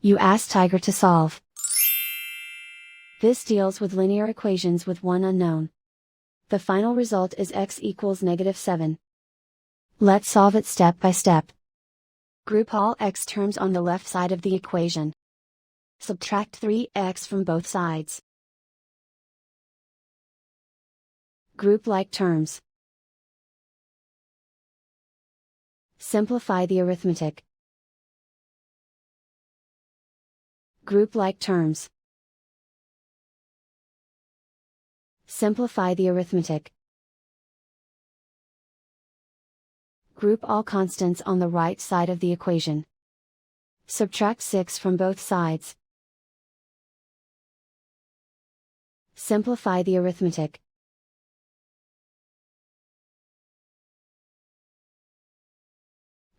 You ask Tiger to solve. This deals with linear equations with one unknown. The final result is x equals -7. Let's solve it step by step. Group all x terms on the left side of the equation. Subtract 3x from both sides. Group like terms. Simplify the arithmetic. Group like terms. Simplify the arithmetic. Group all constants on the right side of the equation. Subtract 6 from both sides. Simplify the arithmetic.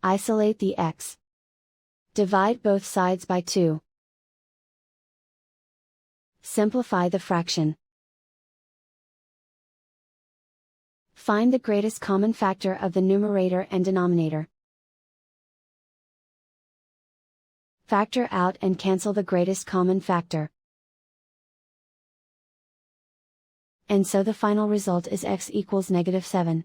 Isolate the x. Divide both sides by 2. Simplify the fraction. Find the greatest common factor of the numerator and denominator. Factor out and cancel the greatest common factor. And so the final result is x equals -7.